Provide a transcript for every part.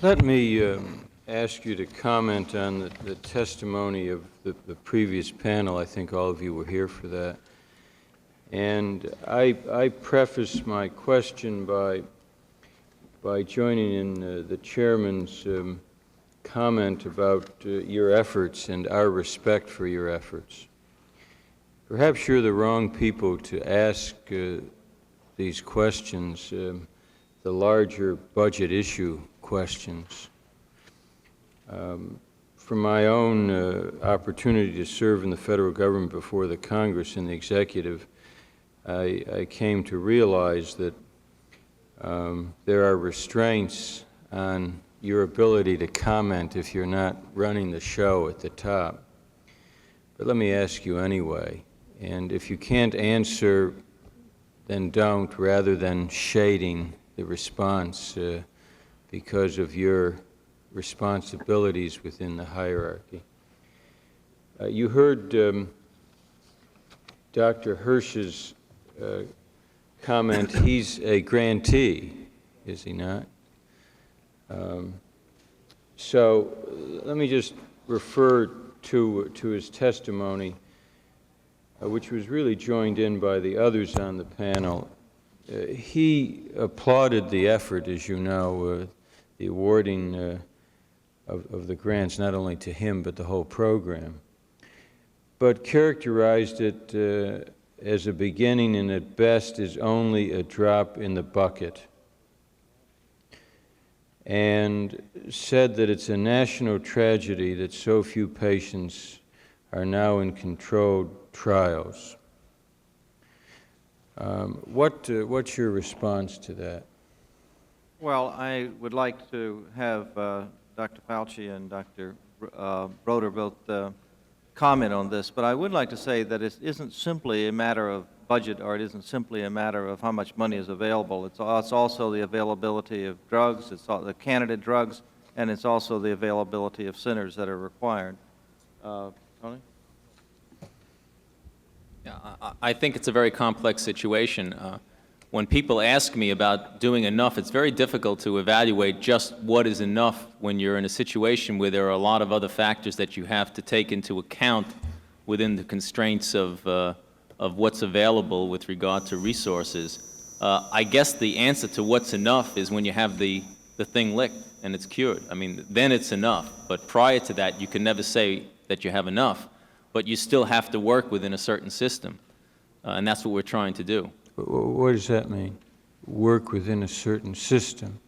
Let me ask you to comment on the testimony of the previous panel. I think all of you were here for that. And I preface my question by joining in the chairman's comment about your efforts and our respect for your efforts. Perhaps you're the wrong people to ask these questions, the larger budget issue questions. From my own opportunity to serve in the federal government before the Congress and the executive, I came to realize that there are restraints on your ability to comment if you're not running the show at the top. But let me ask you anyway, and if you can't answer, then don't, rather than shading the response because of your responsibilities within the hierarchy. You heard Dr. Hirsch's comment. He's a grantee, is he not? So let me just refer to his testimony, which was really joined in by the others on the panel. He applauded the effort, as you know, the awarding of the grants, not only to him but the whole program, but characterized it as a beginning and at best is only a drop in the bucket, and said that it's a national tragedy that so few patients are now in controlled trials. What's your response to that? Well, I would like to have Dr. Fauci and Dr. Broder both comment on this, but I would like to say that it isn't simply a matter of budget, or it isn't simply a matter of how much money is available. It's also the availability of drugs, it's all the candidate drugs, and it's also the availability of centers that are required. Tony? Yeah, I think it's a very complex situation. When people ask me about doing enough, it's very difficult to evaluate just what is enough when you're in a situation where there are a lot of other factors that you have to take into account within the constraints of what's available with regard to resources. I guess the answer to what's enough is when you have the thing licked and it's cured. I mean, then it's enough. But prior to that, you can never say that you have enough, but you still have to work within a certain system, and that's what we're trying to do. What does that mean? Work within a certain system?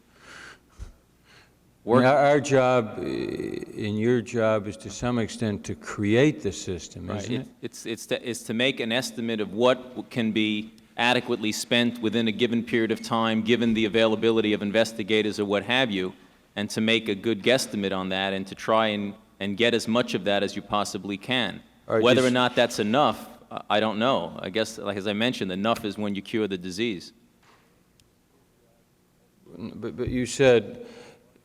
Our job and your job is to some extent to create the system, isn't it? It's to make an estimate of what can be adequately spent within a given period of time, given the availability of investigators or what have you, and to make a good guesstimate on that and to try and get as much of that as you possibly can. Whether or not that's enough, I don't know. I guess, like as I mentioned, enough is when you cure the disease. But you said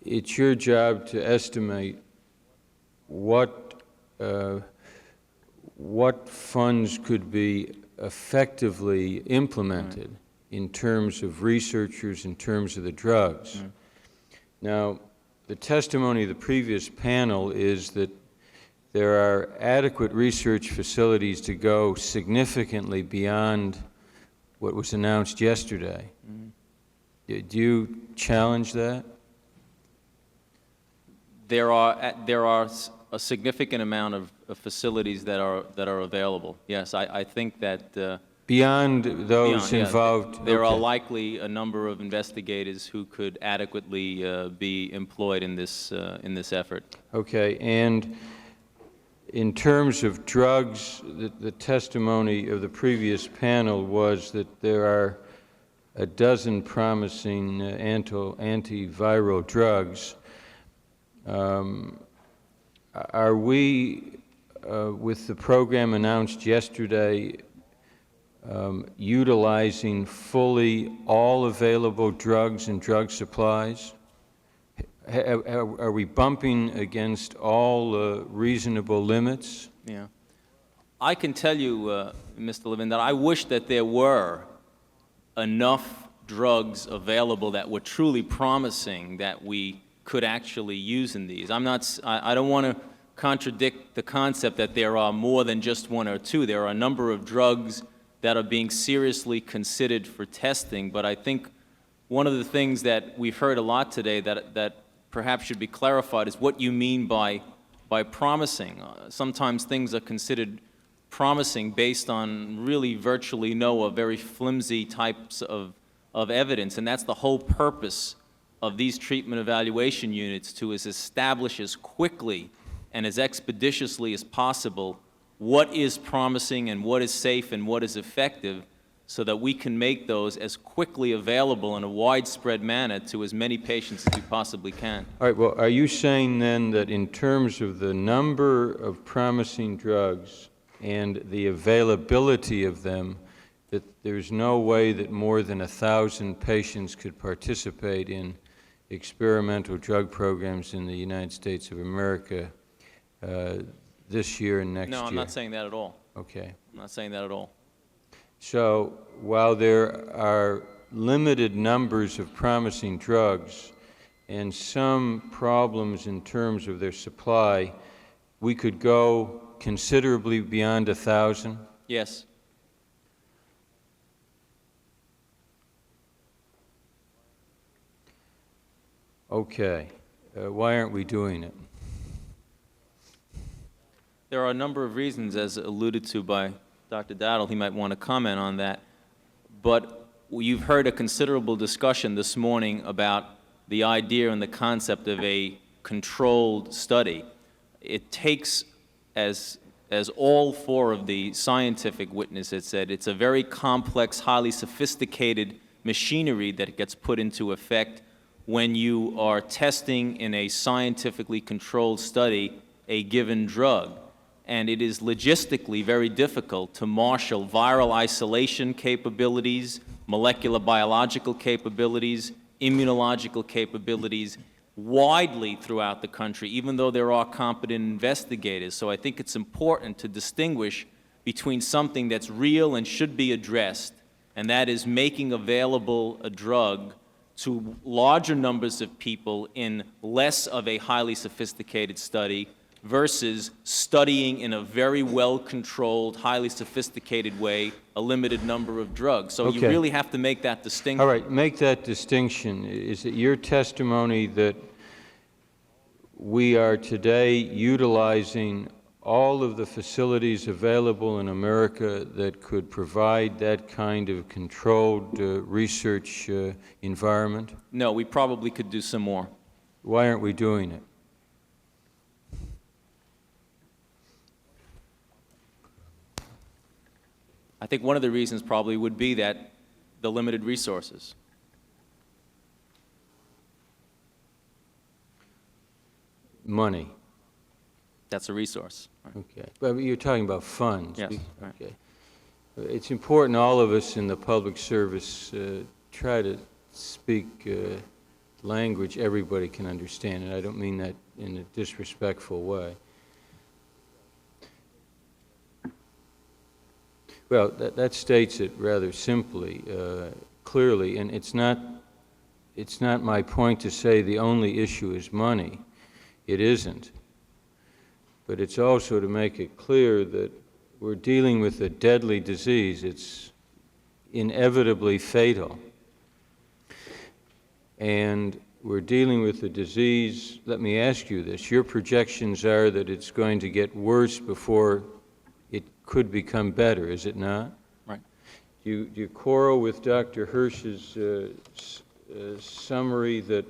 it's your job to estimate what funds could be effectively implemented in terms of researchers, in terms of the drugs. Now, the testimony of the previous panel is that there are adequate research facilities to go significantly beyond what was announced yesterday. Do you challenge that? There are a significant amount of facilities that are available. Yes, I think that beyond those involved. Yeah, there are likely a number of investigators who could adequately be employed in this effort. Okay, and in terms of drugs, the testimony of the previous panel was that there are a dozen promising antiviral drugs. Are we, with the program announced yesterday, utilizing fully all available drugs and drug supplies? Are we bumping against all reasonable limits? Yeah. I can tell you, Mr. Levin, that I wish that there were enough drugs available that were truly promising that we could actually use in these. I don't want to contradict the concept that there are more than just one or two. There are a number of drugs that are being seriously considered for testing, but I think one of the things that we've heard a lot today that perhaps should be clarified is what you mean by promising. Sometimes things are considered promising based on really virtually no or very flimsy types of evidence, and that's the whole purpose of these treatment evaluation units, to establish as quickly and as expeditiously as possible what is promising and what is safe and what is effective, so that we can make those as quickly available in a widespread manner to as many patients as we possibly can. All right, well, are you saying then that in terms of the number of promising drugs and the availability of them, that there's no way that more than 1,000 patients could participate in experimental drug programs in the United States of America this year and next year? No, I'm not saying that at all. Okay. I'm not saying that at all. So while there are limited numbers of promising drugs and some problems in terms of their supply, we could go considerably beyond 1,000? Yes. Okay. Why aren't we doing it? There are a number of reasons, as alluded to by Dr. Dowdle. He might want to comment on that. But you've heard a considerable discussion this morning about the idea and the concept of a controlled study. It takes, as all four of the scientific witnesses said, it's a very complex, highly sophisticated machinery that gets put into effect when you are testing in a scientifically controlled study a given drug. And it is logistically very difficult to marshal viral isolation capabilities, molecular biological capabilities, immunological capabilities widely throughout the country, even though there are competent investigators. So I think it's important to distinguish between something that's real and should be addressed, and that is making available a drug to larger numbers of people in less of a highly sophisticated study, versus studying in a very well-controlled, highly sophisticated way a limited number of drugs. So you really have to make that distinction. All right, make that distinction. Is it your testimony that we are today utilizing all of the facilities available in America that could provide that kind of controlled research environment? No, we probably could do some more. Why aren't we doing it? I think one of the reasons probably would be that the limited resources. Money. That's a resource. Okay. But you're talking about funds. Yes. Okay. It's important all of us in the public service try to speak language everybody can understand, and I don't mean that in a disrespectful way. Well, that states it rather simply, clearly, and it's not my point to say the only issue is money. It isn't. But it's also to make it clear that we're dealing with a deadly disease. It's inevitably fatal. And we're dealing with a disease, let me ask you this, your projections are that it's going to get worse before it could become better, is it not? Right. Do you quarrel with Dr. Hirsch's summary that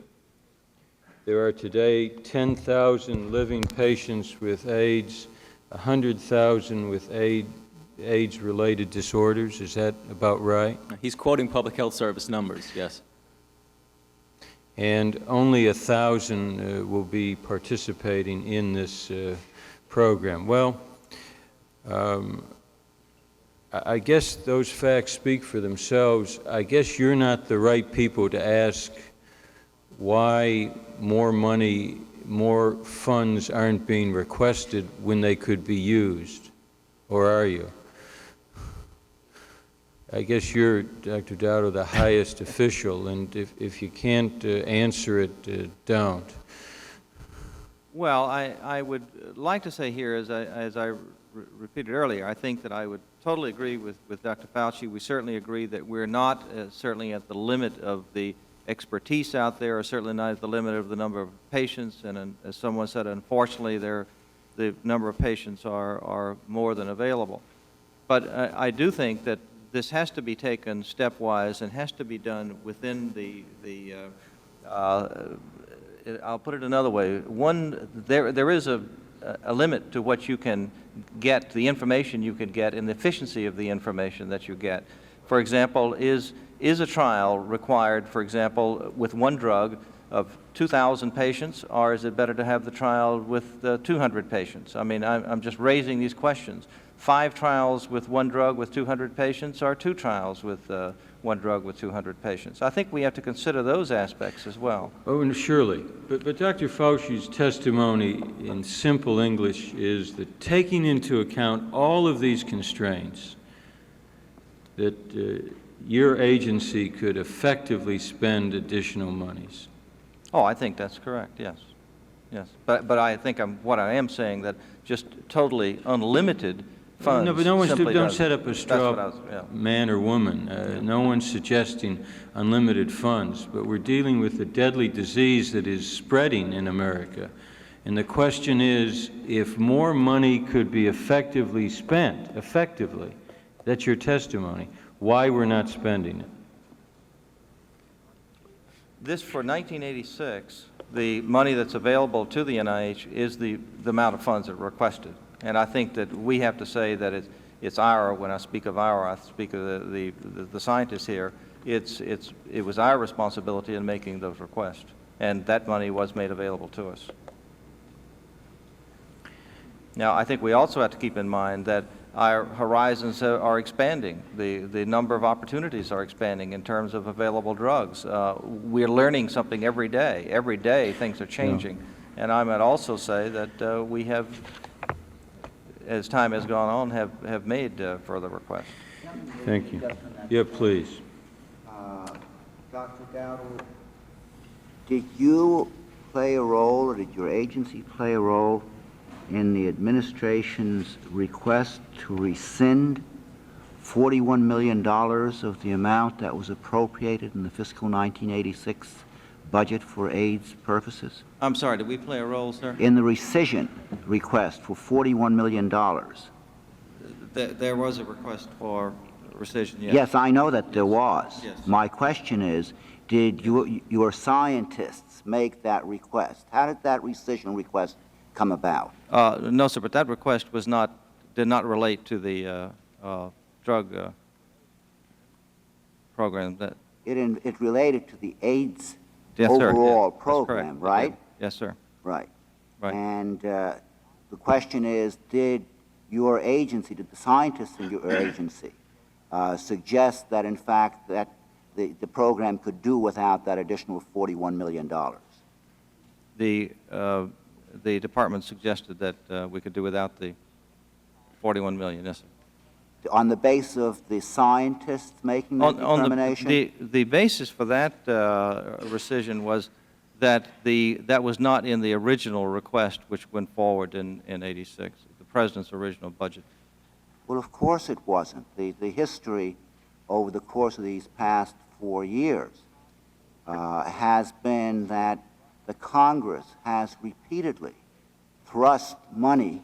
there are today 10,000 living patients with AIDS, 100,000 with AIDS-related disorders? Is that about right? He's quoting Public Health Service numbers, yes. And only 1,000 will be participating in this program. Well, I guess those facts speak for themselves. I guess you're not the right people to ask why more money, more funds aren't being requested when they could be used, or are you? I guess you're, Dr. Dowdle, the highest official, and if you can't answer it, don't. Well, I would like to say here, as I repeated earlier, I think that I would totally agree with Dr. Fauci. We certainly agree that we're not certainly at the limit of the expertise out there, or certainly not at the limit of the number of patients, and as someone said, unfortunately, the number of patients are more than available. But I do think that this has to be taken stepwise and has to be done within I'll put it another way. There is a limit to what you can get, the information you can get, and the efficiency of the information that you get. For example, is a trial required, for example, with one drug of 2,000 patients, or is it better to have the trial with 200 patients? I mean, I'm just raising these questions. 5 trials with one drug with 200 patients, or 2 trials with one drug with 200 patients? I think we have to consider those aspects as well. Oh, and surely. But Dr. Fauci's testimony in simple English is that taking into account all of these constraints, that your agency could effectively spend additional monies. Oh, I think that's correct, yes. Yes. But I think what I am saying that just totally unlimited funds. No, but no one's, simply don't doesn't. set up a straw yeah. man or woman. No one's suggesting unlimited funds, but we're dealing with a deadly disease that is spreading in America. And the question is, if more money could be effectively spent, that's your testimony, why we're not spending it? This, for 1986, the money that's available to the NIH is the amount of funds that are requested. And I think that we have to say that it's our, when I speak of our, I speak of the scientists here, it was our responsibility in making those requests. And that money was made available to us. Now, I think we also have to keep in mind that our horizons are expanding. The number of opportunities are expanding in terms of available drugs. We're learning something every day. Every day things are changing. Yeah. And I might also say that we have, as time has gone on, have made further requests. Thank you. Yeah, please. Dr. Dowdle, did you play a role, or did your agency play a role in the administration's request to rescind $41 million of the amount that was appropriated in the fiscal 1986 budget for AIDS purposes? I'm sorry, did we play a role, sir? In the rescission request for $41 million. There was a request for rescission, yes. Yes, I know that there was. Yes. My question is, did your scientists make that request? How did that rescission request come about? No, sir, but that request did not relate to the drug program. It related to the AIDS yes, overall sir. program, right? Yes, sir. Right. Right. And the question is, did your agency, did the scientists in your agency suggest that, in fact, that the program could do without that additional $41 million? The department suggested that we could do without the $41 million, yes, sir. On the basis of the scientists making that determination? The basis for that rescission was that that was not in the original request which went forward in 86, the President's original budget. Well, of course it wasn't. The history over the course of these past 4 years has been that the Congress has repeatedly thrust money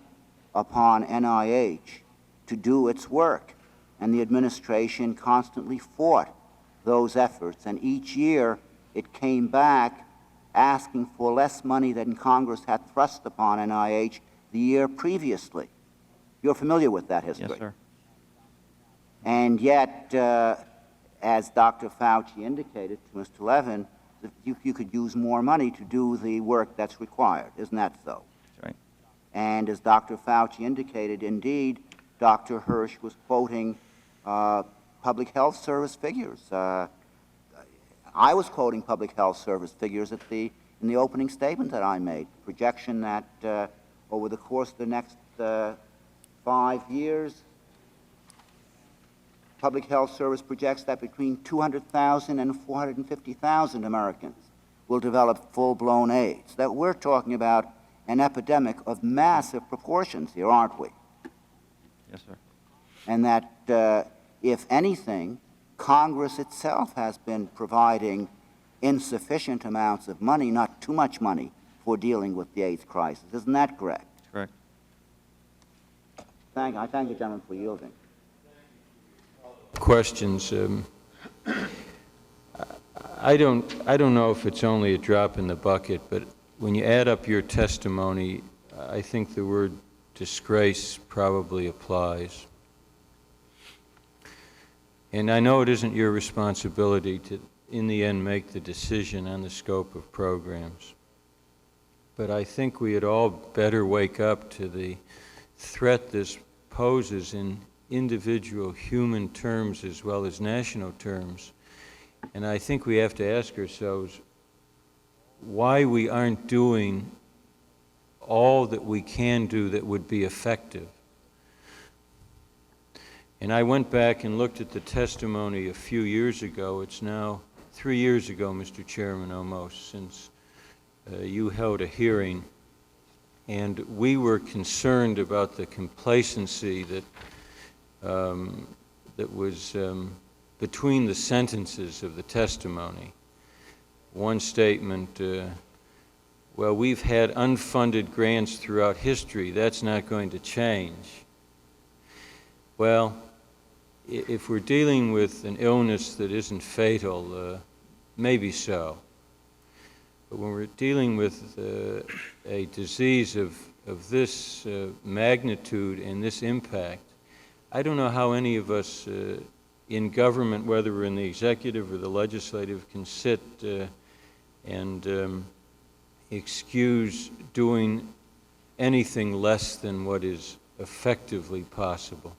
upon NIH to do its work, and the administration constantly fought those efforts, and each year it came back asking for less money than Congress had thrust upon NIH the year previously. You're familiar with that history? Yes, sir. And yet, as Dr. Fauci indicated to Mr. Levin, that you could use more money to do the work that's required. Isn't that so? That's right. And as Dr. Fauci indicated, indeed, Dr. Hirsch was quoting public health service figures. I was quoting public health service figures in the opening statement that I made, projection that over the course of the next 5 years, Public Health Service projects that between 200,000 and 450,000 Americans will develop full-blown AIDS. That we're talking about an epidemic of massive proportions here, aren't we? Yes, sir. And that, if anything, Congress itself has been providing insufficient amounts of money, not too much money, for dealing with the AIDS crisis. Isn't that correct? Correct. I thank the gentleman for yielding. Questions. I don't know if it's only a drop in the bucket, but when you add up your testimony, I think the word disgrace probably applies. And I know it isn't your responsibility to, in the end, make the decision on the scope of programs. But I think we had all better wake up to the threat this poses in individual human terms as well as national terms. And I think we have to ask ourselves why we aren't doing all that we can do that would be effective. And I went back and looked at the testimony a few years ago. It's now 3 years ago, Mr. Chairman, almost, since you held a hearing. And we were concerned about the complacency that, that was between the sentences of the testimony. One statement, well, we've had unfunded grants throughout history. That's not going to change. Well, if we're dealing with an illness that isn't fatal, maybe so. But when we're dealing with a disease of this magnitude and this impact, I don't know how any of us in government, whether we're in the executive or the legislative, can sit and excuse doing anything less than what is effectively possible.